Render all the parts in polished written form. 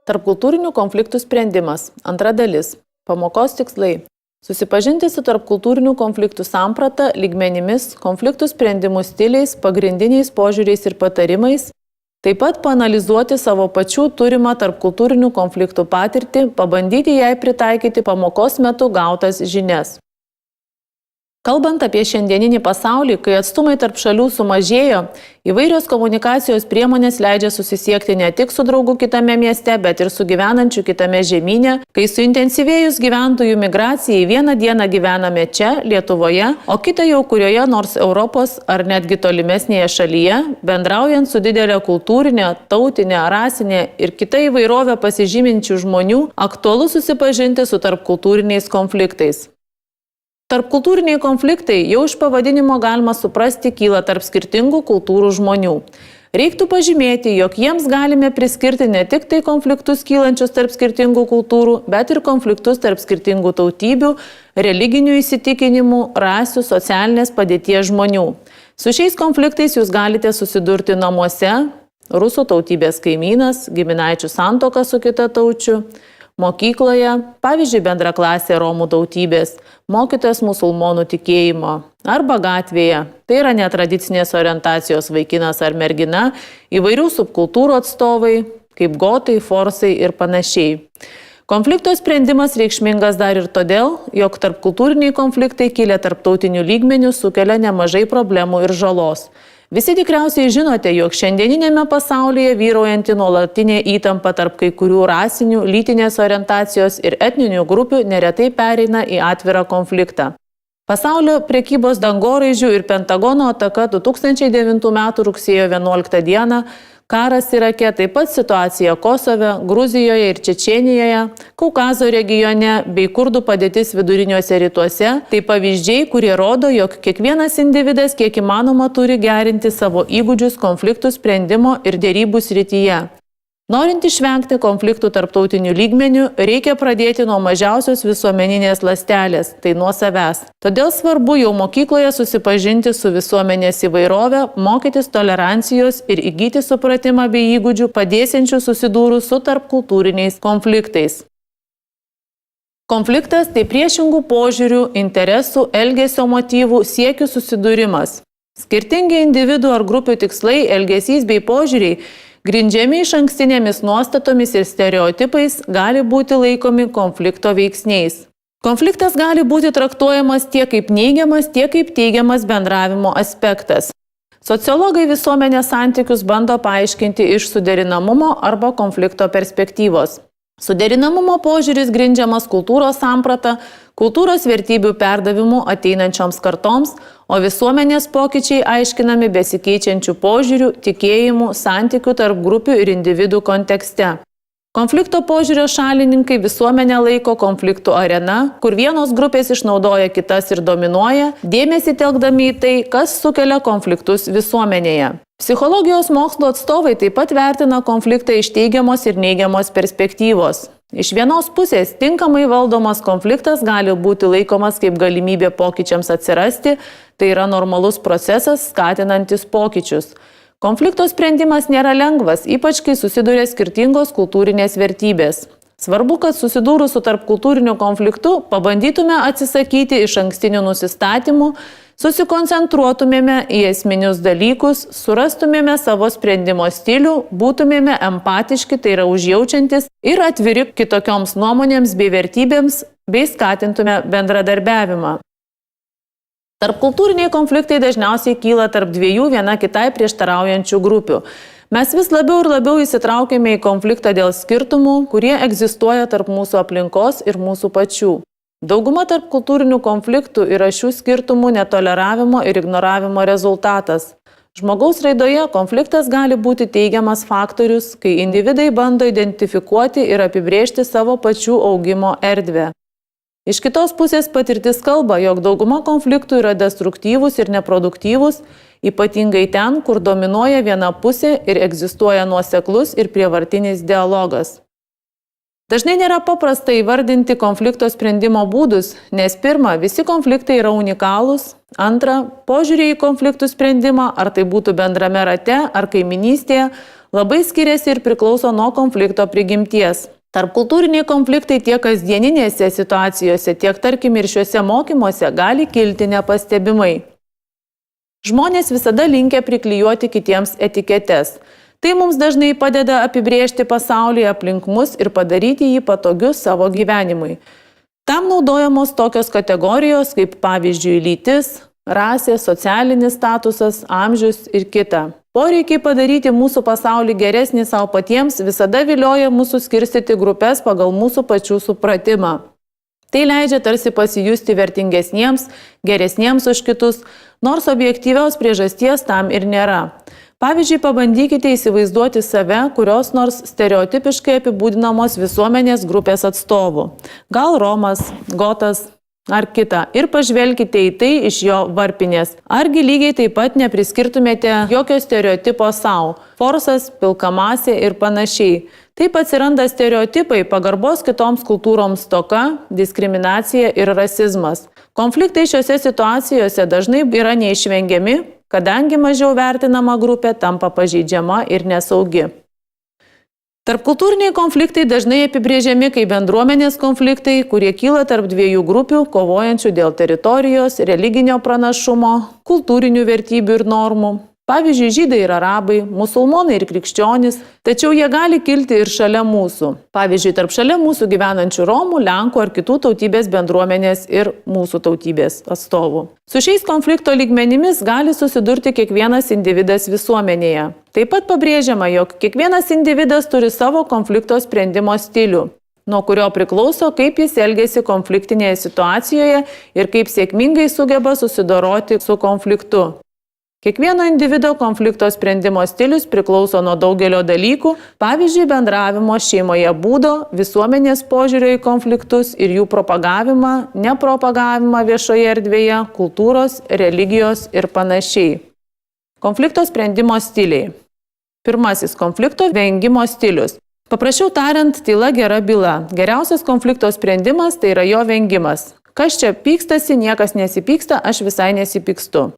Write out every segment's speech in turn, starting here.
Tarpkultūrinių konfliktų sprendimas. Antra dalis. Pamokos tikslai. Susipažinti su tarpkultūrinių konfliktų samprata, lygmenimis, konfliktų sprendimų stiliais, pagrindiniais požiūriais ir patarimais. Taip pat paanalizuoti savo pačių turimą tarpkultūrinių konfliktų patirtį, pabandyti jai pritaikyti pamokos metu gautas žinias. Kalbant apie šiandieninį pasaulį, kai atstumai tarp šalių sumažėjo, įvairios komunikacijos priemonės leidžia susisiekti ne tik su draugu kitame mieste, bet ir su gyvenančiu kitame žemyne, kai suintensyvėjus gyventojų migracijai vieną dieną gyvename čia, Lietuvoje, o kitą jau kurioje nors Europos ar netgi tolimesnėje šalyje, bendraujant su didelė kultūrinė, tautinė, rasinė ir kita įvairovė pasižyminčių žmonių, aktualu susipažinti su tarpkultūriniais konfliktais. Tarpkultūriniai konfliktai jau iš pavadinimo galima suprasti kyla tarp skirtingų kultūrų žmonių. Reiktų pažymėti, jog jiems galime priskirti ne tik tai konfliktus kylančius tarp skirtingų kultūrų, bet ir konfliktus tarp skirtingų tautybių, religinių įsitikinimų, rasių, socialinės padėties žmonių. Su šiais konfliktais jūs galite susidurti namuose, rusų tautybės kaimynas, giminaičių santuoka su kitataučiu, mokykloje, pavyzdžiui, bendraklasė romų tautybės, mokytojas musulmonų tikėjimo, arba gatvėje, tai yra netradicinės orientacijos vaikinas ar mergina, įvairių subkultūrų atstovai, kaip gotai, forsai ir panašiai. Konflikto sprendimas reikšmingas dar ir todėl, jog tarpkultūriniai konfliktai kilę tarptautinių lygmenių sukelia nemažai problemų ir žalos. Visi tikriausiai žinote, jog šiandieninėme pasaulyje vyraujanti nuolatinė įtampa tarp kai kurių rasinių, lytinės orientacijos ir etninių grupių neretai pereina į atvirą konfliktą. Pasaulio prekybos dangoraižių ir Pentagono ataka 2009 m. rugsėjo 11 d. Karas Irake, taip pat situacija Kosove, Gruzijoje ir Čečėnijoje, Kaukazo regione bei kurdų padėtis viduriniuose rytuose, tai pavyzdžiai, kurie rodo, jog kiekvienas individas kiek įmanoma turi gerinti savo įgūdžius konfliktų sprendimo ir derybų srityje. Norint išvengti konfliktų tarptautinių lygmenių, reikia pradėti nuo mažiausios visuomeninės ląstelės, tai nuo savęs. Todėl svarbu jau mokykloje susipažinti su visuomenės įvairove, mokytis tolerancijos ir įgyti supratimą bei įgūdžių padėsiančių susidūrus su tarpkultūriniais konfliktais. Konfliktas tai priešingų požiūrių, interesų, elgesio motyvų, siekių susidūrimas. Skirtingi individų ar grupių tikslai, elgesys bei požiūriai grindžiami išankstinėmis nuostatomis ir stereotipais gali būti laikomi konflikto veiksniais. Konfliktas gali būti traktuojamas tiek kaip neigiamas, tiek kaip teigiamas bendravimo aspektas. Sociologai visuomenės santykius bando paaiškinti iš suderinamumo arba konflikto perspektyvos. Suderinamumo požiūris grindžiamas kultūros samprata, kultūros vertybių perdavimu ateinančioms kartoms, o visuomenės pokyčiai aiškinami besikeičiančių požiūrių, tikėjimų, santykių tarp grupių ir individų kontekste. Konflikto požiūrio šalininkai visuomenę laiko konfliktų arena, kur vienos grupės išnaudoja kitas ir dominuoja, dėmesį telkdami į tai, kas sukelia konfliktus visuomenėje. Psichologijos mokslo atstovai taip pat vertina konfliktą iš teigiamos ir neigiamos perspektyvos. Iš vienos pusės tinkamai valdomas konfliktas gali būti laikomas kaip galimybė pokyčiams atsirasti, tai yra normalus procesas skatinantis pokyčius. Konflikto sprendimas nėra lengvas, ypač kai susiduria skirtingos kultūrinės vertybės. Svarbu, kad susidūrus su tarpkultūriniu konfliktu pabandytume atsisakyti išankstinių nusistatymų, susikoncentruotumėme į esminius dalykus, surastumėme savo sprendimo stilių, būtumėme empatiški, tai yra užjaučiantis ir atviri kitokioms nuomonėms bei vertybėms, bei skatintume bendradarbiavimą. Tarpkultūriniai konfliktai dažniausiai kyla tarp dviejų viena kitai prieštaraujančių grupių. Mes vis labiau ir labiau įsitraukėme į konfliktą dėl skirtumų, kurie egzistuoja tarp mūsų aplinkos ir mūsų pačių. Dauguma tarpkultūrinių konfliktų yra šių skirtumų netoleravimo ir ignoravimo rezultatas. Žmogaus raidoje konfliktas gali būti teigiamas faktorius, kai individai bando identifikuoti ir apibrėžti savo pačių augimo erdvę. Iš kitos pusės patirtis kalba, jog dauguma konfliktų yra destruktyvūs ir neproduktyvūs, ypatingai ten, kur dominuoja viena pusė ir egzistuoja nuoseklus ir prievartinis dialogas. Dažnai nėra paprasta įvardinti konflikto sprendimo būdus, nes pirma, visi konfliktai yra unikalūs, antra, požiūriai į konfliktų sprendimą, ar tai būtų bendrame rate ar kaiminystėje, labai skiriasi ir priklauso nuo konflikto prigimties. Tarpkultūriniai konfliktai tiek kasdieninėse situacijose, tiek tarkim ir šiuose mokymuose gali kilti nepastebimai. Žmonės visada linkę priklijuoti kitiems etiketes. Tai mums dažnai padeda apibrėžti pasaulį aplink mus ir padaryti jį patogiu savo gyvenimui. Tam naudojamos tokios kategorijos kaip pavyzdžiui lytis, rasė, socialinis statusas, amžius ir kita. Poreikiai padaryti mūsų pasaulį geresnį savo patiems visada vilioja mūsų skirstyti grupės pagal mūsų pačių supratimą. Tai leidžia tarsi pasijusti vertingesniems, geresniems už kitus, nors objektyvios priežasties tam ir nėra. Pavyzdžiui, pabandykite įsivaizduoti save kurios nors stereotipiškai apibūdinamos visuomenės grupės atstovų. Gal Romas, Gotas ar kita. Ir pažvelkite į tai iš jo varpinės. Argi lygiai taip pat nepriskirtumėte jokio stereotipo savo. Forsas, pilkamasė ir panašiai. Taip atsiranda stereotipai, pagarbos kitoms kultūroms stoka, diskriminacija ir rasizmas. Konfliktai šiose situacijose dažnai yra neišvengiami, kadangi mažiau vertinama grupė tampa pažeidžiama ir nesaugi. Tarpkultūriniai konfliktai dažnai apibrėžiami kaip bendruomenės konfliktai, kurie kyla tarp dviejų grupių, kovojančių dėl teritorijos, religinio pranašumo, kultūrinių vertybių ir normų. Pavyzdžiui, žydai ir arabai, musulmonai ir krikščionys, tačiau jie gali kilti ir šalia mūsų. Pavyzdžiui, tarp šalia mūsų gyvenančių romų, lenkų ar kitų tautybės bendruomenės ir mūsų tautybės atstovų. Su šiais konflikto lygmenimis gali susidurti kiekvienas individas visuomenėje. Taip pat pabrėžiama, jog kiekvienas individas turi savo konflikto sprendimo stilių, nuo kurio priklauso, kaip jis elgiasi konfliktinėje situacijoje ir kaip sėkmingai sugeba susidoroti su konfliktu. Kiekvieno individo konflikto sprendimo stilius priklauso nuo daugelio dalykų, pavyzdžiui, bendravimo šeimoje būdo, visuomenės požiūrio į konfliktus ir jų propagavimą, nepropagavimą viešoje erdvėje, kultūros, religijos ir panašiai. Konflikto sprendimo stiliai. Pirmasis – konflikto vengimo stilius. Paprasčiau tariant, tyla gera byla. Geriausias konflikto sprendimas tai yra jo vengimas. Kas čia pykstasi, niekas nesipyksta, aš visai nesipykstu.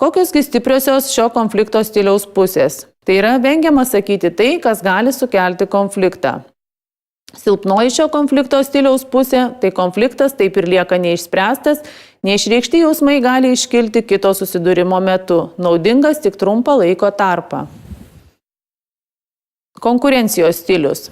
Kokiosgi stipriosios šio konflikto stiliaus pusės? Tai yra vengiama sakyti tai, kas gali sukelti konfliktą. Silpnoji šio konflikto stiliaus pusė, tai konfliktas taip ir lieka neišspręstas, neišreikšti jausmai gali iškilti kito susidūrimo metu, naudingas tik trumpą laiko tarpą. Konkurencijos stilius.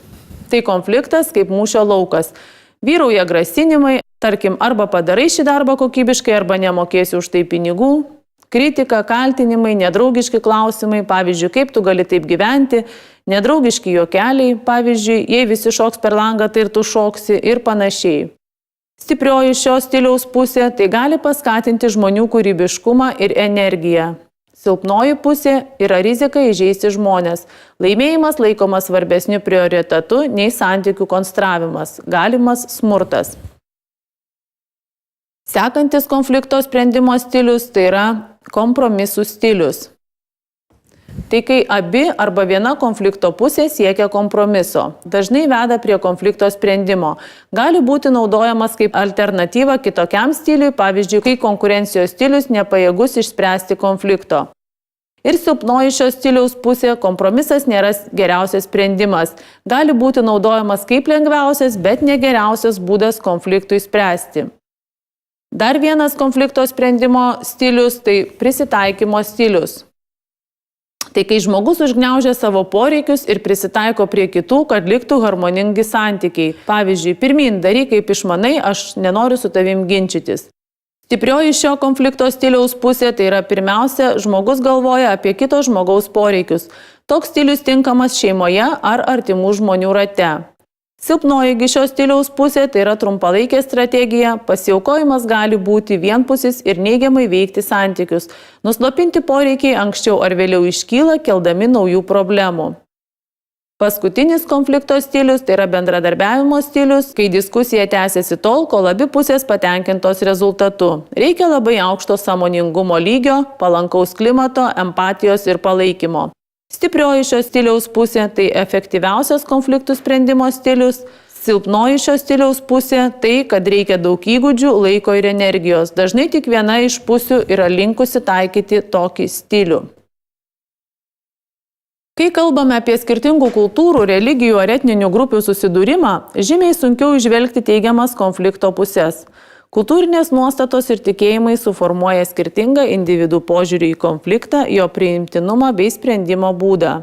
Tai konfliktas kaip mūšio laukas. Vyrauja grasinimai, tarkim, arba padarai šį darbą kokybiškai, arba nemokėsi už tai pinigų. Kritika, kaltinimai, nedraugiški klausimai, pavyzdžiui, kaip tu gali taip gyventi, nedraugiški juokeliai, pavyzdžiui, jei visi šoks per langą, tai ir tu šoksi ir panašiai. Stiprioji šio stiliaus pusė tai gali paskatinti žmonių kūrybiškumą ir energiją. Silpnoji pusė yra rizika įžeisti žmonės. Laimėjimas laikomas svarbesniu prioritetu nei santykių konstravimas, galimas smurtas. Sekantis konflikto sprendimo stilius tai yra kompromisų stilius. Tai kai abi arba viena konflikto pusė siekia kompromiso, dažnai veda prie konflikto sprendimo. Gali būti naudojamas kaip alternatyva kitokiam stiliui, pavyzdžiui, kai konkurencijos stilius nepajėgus išspręsti konflikto. Ir silpnoji šio stiliaus pusė kompromisas nėra geriausias sprendimas. Gali būti naudojamas kaip lengviausias, bet ne geriausias būdas konfliktui spręsti. Dar vienas konflikto sprendimo stilius tai prisitaikymo stilius. Tai kai žmogus užgniaužia savo poreikius ir prisitaiko prie kitų, kad liktų harmoningi santykiai. Pavyzdžiui, pirmyn daryk kaip išmanai, aš nenoriu su tavim ginčytis. Stiprioji šio konflikto stiliaus pusė tai yra pirmiausia, žmogus galvoja apie kito žmogaus poreikius. Toks stilius tinkamas šeimoje ar artimų žmonių rate. Silpnoji šio stiliaus pusė tai yra trumpalaikė strategija, pasiaukojimas gali būti vienpusis ir neigiamai veikti santykius. Nuslopinti poreikiai anksčiau ar vėliau iškyla, keldami naujų problemų. Paskutinis konflikto stilius tai yra bendradarbiavimo stilius, kai diskusija tęsiasi tol, kol abi pusės patenkintos rezultatu. Reikia labai aukšto sąmoningumo lygio, palankaus klimato, empatijos ir palaikymo. Stiprioji šio stiliaus pusė – tai efektyviausias konfliktų sprendimo stilius, silpnoji šio stiliaus pusė – tai, kad reikia daug įgūdžių, laiko ir energijos. Dažnai tik viena iš pusių yra linkusi taikyti tokį stilių. Kai kalbame apie skirtingų kultūrų, religijų ar etninių grupių susidūrimą, žymiai sunkiau įžvelgti teigiamas konflikto pusės. Kultūrinės nuostatos ir tikėjimai suformuoja skirtingą individų požiūrį į konfliktą, jo priimtinumą bei sprendimo būdą.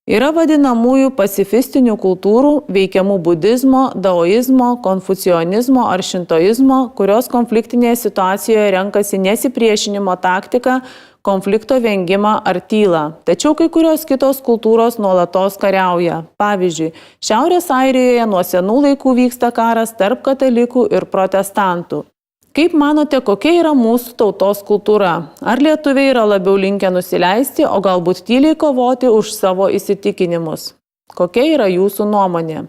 Yra vadinamųjų pacifistinių kultūrų, veikiamų budizmo, daoizmo, konfucionizmo ar šintoizmo, kurios konfliktinėje situacijoje renkasi nesipriešinimo taktiką, konflikto vengimą ar tylą. Tačiau kai kurios kitos kultūros nuolatos kariauja. Pavyzdžiui, Šiaurės Airijoje nuo senų laikų vyksta karas tarp katalikų ir protestantų. Kaip manote, kokia yra mūsų tautos kultūra? Ar lietuviai yra labiau linkę nusileisti, o galbūt tyliai kovoti už savo įsitikinimus? Kokia yra jūsų nuomonė?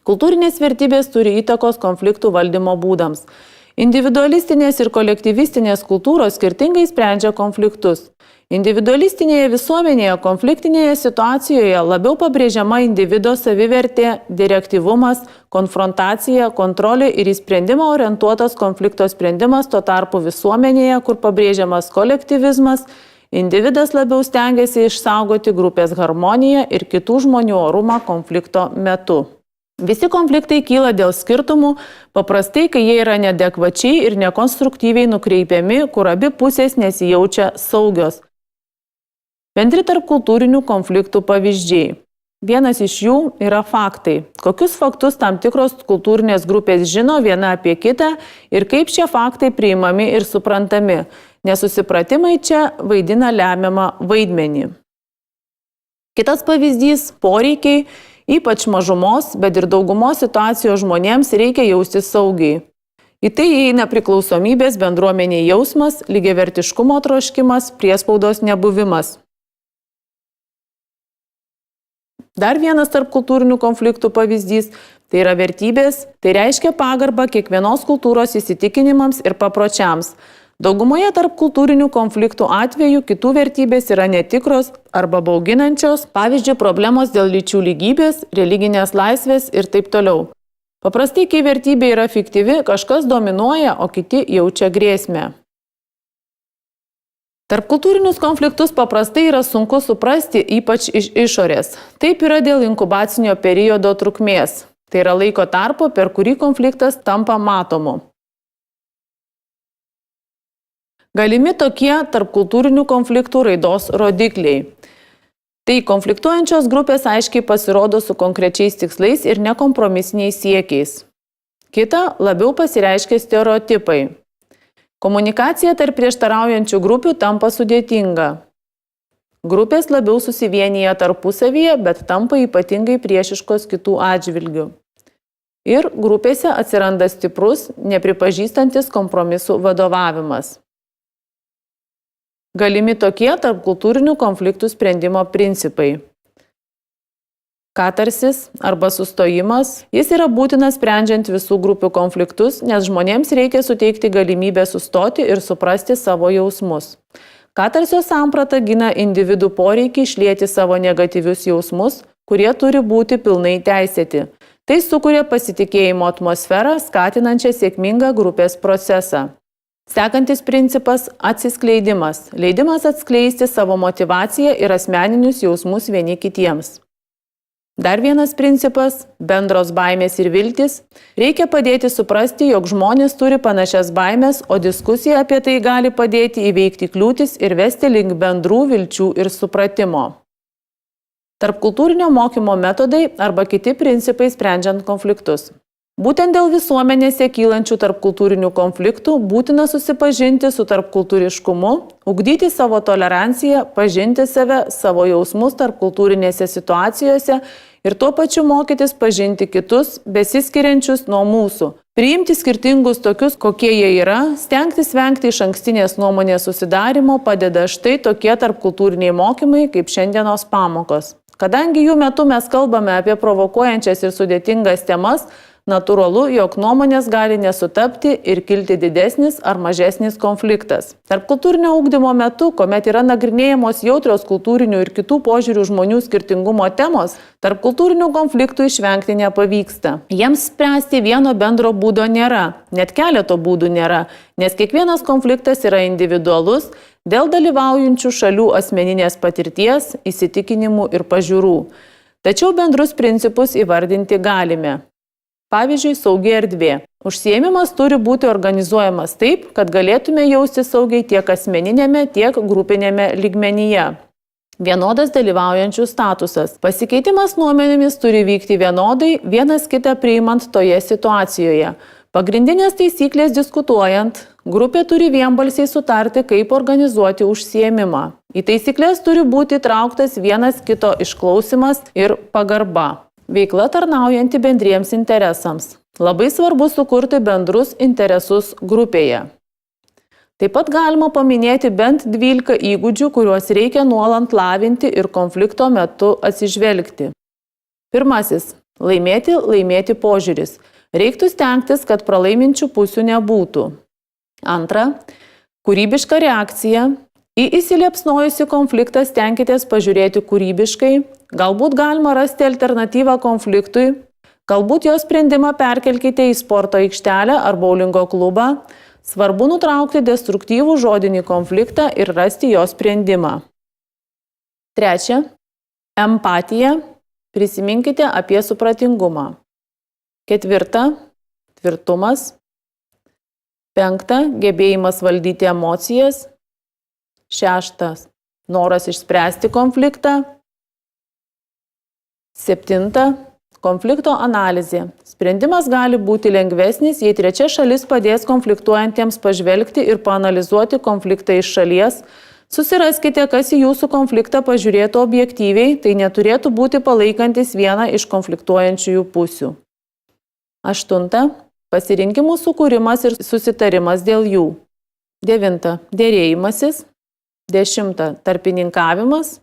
Kultūrinės vertybės turi įtakos konfliktų valdymo būdams. Individualistinės ir kolektyvistinės kultūros skirtingai sprendžia konfliktus. Individualistinėje visuomenėje konfliktinėje situacijoje labiau pabrėžiama individo savivertė, direktyvumas, konfrontacija, kontrolė ir į sprendimą orientuotas konflikto sprendimas, tuo tarpu visuomenėje, kur pabrėžiamas kolektyvizmas, individas labiau stengiasi išsaugoti grupės harmoniją ir kitų žmonių orumą konflikto metu. Visi konfliktai kyla dėl skirtumų, paprastai, kai jie yra neadekvačiai ir nekonstruktyviai nukreipiami, kur abi pusės nesijaučia saugios. Bendri tarpkultūrinių konfliktų pavyzdžiai. Vienas iš jų yra faktai. Kokius faktus tam tikros kultūrinės grupės žino viena apie kitą ir kaip šie faktai priimami ir suprantami. Nesusipratimai čia vaidina lemiamą vaidmenį. Kitas pavyzdys – poreikiai. Ypač mažumos, bet ir daugumos situacijos žmonėms reikia jaustis saugiai. Į tai įeina priklausomybės bendruomeniai jausmas, lygiavertiškumo troškimas, priespaudos nebuvimas. Dar vienas tarpkultūrinių konfliktų pavyzdys – tai yra vertybės, tai reiškia pagarbą kiekvienos kultūros įsitikinimams ir papročiams. Daugumoje tarpkultūrinių konfliktų atveju kitų vertybės yra netikros arba bauginančios, pavyzdžiui, problemos dėl lyčių lygybės, religinės laisvės ir taip toliau. Paprastai, kai vertybė yra fiktyvi, kažkas dominuoja, o kiti jaučia grėsmę. Tarpkultūrinius konfliktus paprastai yra sunku suprasti, ypač iš išorės. Taip yra dėl inkubacinio periodo trukmės. Tai yra laiko tarpo, per kurį konfliktas tampa matomu. Galimi tokie tarpkultūrinių konfliktų raidos rodikliai. Tai konfliktuojančios grupės aiškiai pasirodo su konkrečiais tikslais ir nekompromisiniais siekiais. Kita labiau pasireiškia stereotipai. Komunikacija tarp prieštaraujančių grupių tampa sudėtinga. Grupės labiau susivienyje tarpusavyje, bet tampa ypatingai priešiškos kitų atžvilgių. Ir grupėse atsiranda stiprus, nepripažįstantis kompromisų vadovavimas. Galimi tokie tarpkultūrinių konfliktų sprendimo principai. Katarsis arba sustojimas. Jis yra būtinas sprendžiant visų grupių konfliktus, nes žmonėms reikia suteikti galimybę sustoti ir suprasti savo jausmus. Katarsio samprata gina individų poreikį išlieti savo negatyvius jausmus, kurie turi būti pilnai teisėti. Tai sukuria pasitikėjimo atmosferą, skatinančią sėkmingą grupės procesą. Sekantis principas – atsiskleidimas. Leidimas atskleisti savo motyvaciją ir asmeninius jausmus vieni kitiems. Dar vienas principas – bendros baimės ir viltis. Reikia padėti suprasti, jog žmonės turi panašias baimės, o diskusija apie tai gali padėti įveikti kliūtis ir vesti link bendrų vilčių ir supratimo. Tarpkultūrinio mokymo metodai arba kiti principai sprendžiant konfliktus. Būtent dėl visuomenėse kylančių tarpkultūrinių konfliktų būtina susipažinti su tarpkultūriškumu, ugdyti savo toleranciją, pažinti save, savo jausmus tarpkultūrinėse situacijose ir tuo pačiu mokytis pažinti kitus, besiskiriančius nuo mūsų. Priimti skirtingus tokius, kokie jie yra, stengtis vengti išankstinės nuomonės susidarimo padeda štai tokie tarpkultūriniai mokymai kaip šiandienos pamokos. Kadangi jų metu mes kalbame apie provokuojančias ir sudėtingas temas, natūralu, jog nuomonės gali nesutapti ir kilti didesnis ar mažesnis konfliktas. Tarpkultūrinio ugdymo metu, kuomet yra nagrinėjamos jautrios kultūrinių ir kitų požiūrių žmonių skirtingumo temos, tarpkultūrinių konfliktų išvengti nepavyksta. Jiems spręsti vieno bendro būdo nėra, net keleto būdų nėra, nes kiekvienas konfliktas yra individualus dėl dalyvaujančių šalių asmeninės patirties, įsitikinimų ir pažiūrų. Tačiau bendrus principus įvardinti galime. Pavyzdžiui, saugi erdvė. Užsiėmimas turi būti organizuojamas taip, kad galėtume jaustis saugiai tiek asmeninėme, tiek grupinėme lygmenyje. Vienodas dalyvaujančių statusas. Pasikeitimas nuomonėmis turi vykti vienodai, vienas kitą priimant toje situacijoje. Pagrindinės taisyklės diskutuojant, grupė turi vienbalsiai sutarti, kaip organizuoti užsiėmimą. Į taisyklės turi būti įtrauktas vienas kito išklausimas ir pagarba. Veikla tarnaujanti bendriems interesams. Labai svarbu sukurti bendrus interesus grupėje. Taip pat galima paminėti bent 12 įgūdžių, kuriuos reikia nuolant lavinti ir konflikto metu atsižvelgti. Pirmasis – laimėti požiūris. Reiktų stengtis, kad pralaiminčių pusių nebūtų. Antra – kūrybiška reakcija. Į įsiliepsnojusi konfliktą stenkitės pažiūrėti kūrybiškai, galbūt galima rasti alternatyvą konfliktui, galbūt jo sprendimą perkelkite į sporto aikštelę ar boulingo klubą, svarbu nutraukti destruktyvų žodinį konfliktą ir rasti jo sprendimą. Trečia, empatija, prisiminkite apie supratingumą. Ketvirta, tvirtumas. Penkta, gebėjimas valdyti emocijas. Šeštas, noras išspręsti konfliktą. Septinta, konflikto analizė. Sprendimas gali būti lengvesnis, jei trečia šalis padės konfliktuojantiems pažvelgti ir paanalizuoti konfliktą iš šalies. Susiraskite, kas į jūsų konfliktą pažiūrėtų objektyviai, tai neturėtų būti palaikantis vieną iš konfliktuojančiųjų pusių. Aštunta, pasirinkimų sukūrimas ir susitarimas dėl jų. Devinta, derėjimasis. 10. Tarpininkavimas.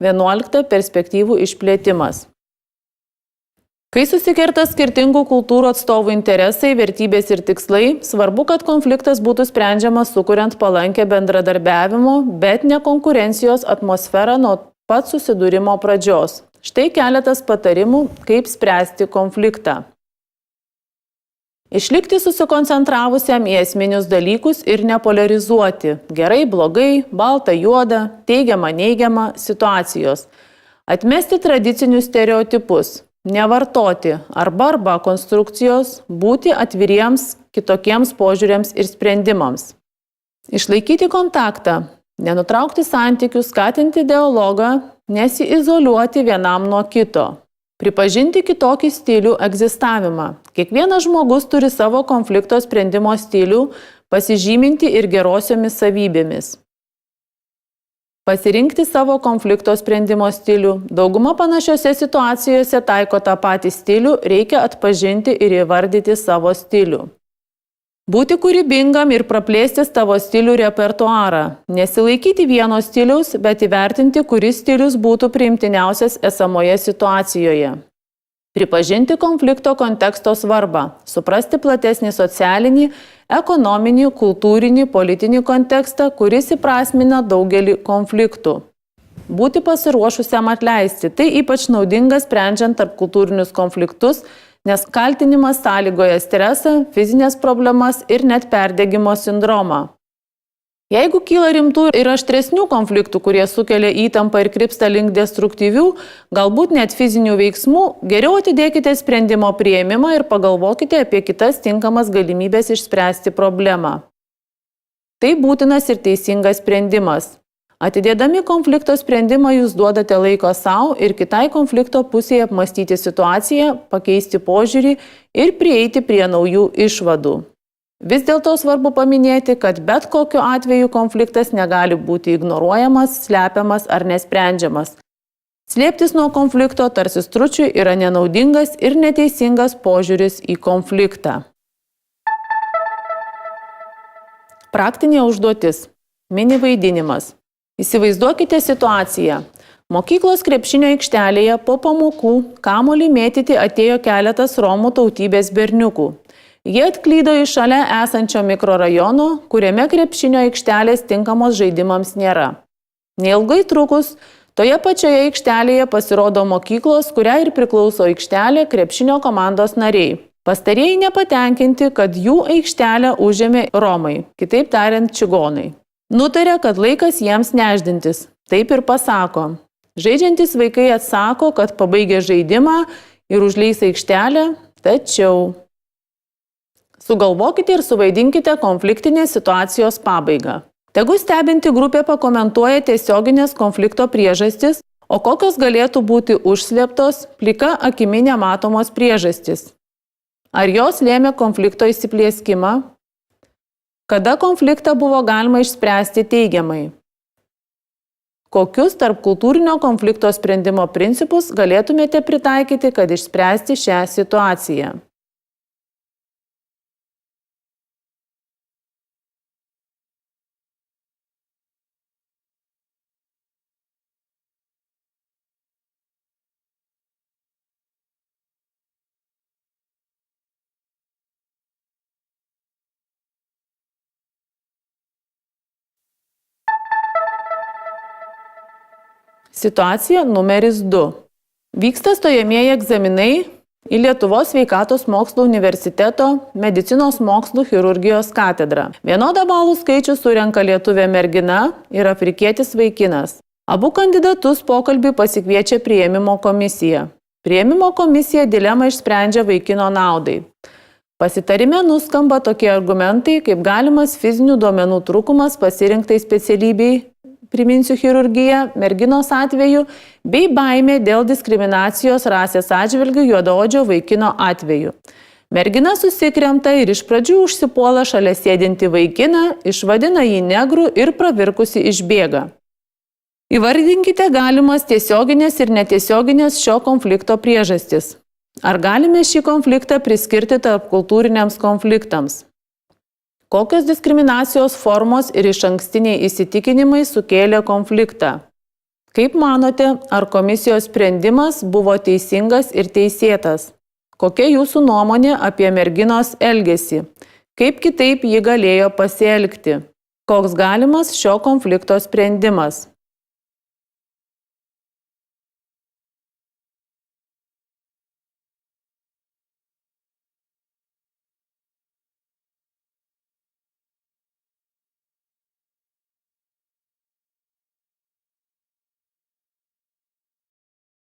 11. Perspektyvų išplėtimas. Kai susikerta skirtingų kultūrų atstovų interesai, vertybės ir tikslai, svarbu, kad konfliktas būtų sprendžiamas sukuriant palankę bendradarbiavimo, bet ne konkurencijos atmosferą nuo pat susidūrimo pradžios. Štai keletas patarimų, kaip spręsti konfliktą. Išlikti susikoncentravusiam į esminius dalykus ir nepolarizuoti gerai, blogai, balta, juoda, teigiama, neigiama situacijos. Atmesti tradicinius stereotipus, nevartoti arba konstrukcijos, būti atviriems kitokiems požiūriams ir sprendimams. Išlaikyti kontaktą, nenutraukti santykius, skatinti dialogą, nesiizoliuoti vienam nuo kito. Pripažinti kitokį stilių egzistavimą. Kiekvienas žmogus turi savo konflikto sprendimo stilių, pasižyminti ir gerosiomis savybėmis. Pasirinkti savo konflikto sprendimo stilių. Dauguma panašiose situacijose taiko tą patį stilių, reikia atpažinti ir įvardyti savo stilių. Būti kūrybingam ir praplėsti savo stilių repertuarą. Nesilaikyti vieno stiliaus, bet įvertinti, kuris stilius būtų priimtiniausias esamoje situacijoje. Pripažinti konflikto konteksto svarbą. Suprasti platesnį socialinį, ekonominį, kultūrinį, politinį kontekstą, kuris įprasmina daugelį konfliktų. Būti pasiruošusiam atleisti. Tai ypač naudinga sprendžiant tarpkultūrinius konfliktus, nes kaltinimas sąlygoja stresą, fizinės problemas ir net perdegimo sindromą. Jeigu kyla rimtų ir aštresnių konfliktų, kurie sukelia įtampą ir krypsta link destruktyvių, galbūt net fizinių veiksmų, geriau atidėkite sprendimo priėmimą ir pagalvokite apie kitas tinkamas galimybės išspręsti problemą. Tai būtinas ir teisingas sprendimas. Atidėdami konflikto sprendimą jūs duodate laiko savo ir kitai konflikto pusėje apmąstyti situaciją, pakeisti požiūrį ir prieiti prie naujų išvadų. Vis dėlto svarbu paminėti, kad bet kokiu atveju konfliktas negali būti ignoruojamas, slepiamas ar nesprendžiamas. Slėptis nuo konflikto tarsi stručiui yra nenaudingas ir neteisingas požiūris į konfliktą. Praktinė užduotis. Mini vaidinimas. Įsivaizduokite situaciją. Mokyklos krepšinio aikštelėje po pamokų kamuolį mėtyti atėjo keletas romų tautybės berniukų. Jie atklydo į šalia esančio mikrorajono, kuriame krepšinio aikštelės tinkamos žaidimams nėra. Neilgai trukus, toje pačioje aikštelėje pasirodo mokyklos, kuriai ir priklauso aikštelė krepšinio komandos nariai. Pastarieji nepatenkinti, kad jų aikštelę užėmė romai, kitaip tariant čigonai. Nutarė, kad laikas jiems nešdintis. Taip ir pasako. Žaidžiantys vaikai atsako, kad pabaigė žaidimą ir užleis aikštelę, tačiau sugalvokite ir suvaidinkite konfliktinės situacijos pabaigą. Tegu stebinti grupė pakomentuoja tiesioginės konflikto priežastis, o kokios galėtų būti užslėptos, plika akimi nematomos priežastis. Ar jos lėmė konflikto įsiplieskimą? Kada konfliktą buvo galima išspręsti teigiamai? Kokius tarpkultūrinio konflikto sprendimo principus galėtumėte pritaikyti, kad išspręsti šią situaciją? Situacija numeris 2. Vyksta stojamieji egzaminai į Lietuvos sveikatos mokslų universiteto medicinos mokslų chirurgijos katedrą. Vienodą balų skaičių surenka lietuvė mergina ir afrikietis vaikinas. Abu kandidatus pokalbį pasikviečia priėmimo komisija. Priėmimo komisija dilemą išsprendžia vaikino naudai. Pasitarime nuskamba tokie argumentai, kaip galimas fizinių duomenų trūkumas pasirinktai specialybei, priminsiu chirurgiją, merginos atveju, bei baimė dėl diskriminacijos rasės atžvilgių juodaodžio vaikino atveju. Mergina susikremta ir iš pradžių užsipuola šalia sėdinti vaikiną, išvadina jį negru ir pravirkusi išbėga. Įvardinkite galimas tiesioginės ir netiesioginės šio konflikto priežastis. Ar galime šį konfliktą priskirti tarpkultūriniams konfliktams? Kokios diskriminacijos formos ir išankstiniai įsitikinimai sukėlė konfliktą? Kaip manote, ar komisijos sprendimas buvo teisingas ir teisėtas? Kokia jūsų nuomonė apie merginos elgesį? Kaip kitaip ji galėjo pasielgti? Koks galimas šio konflikto sprendimas?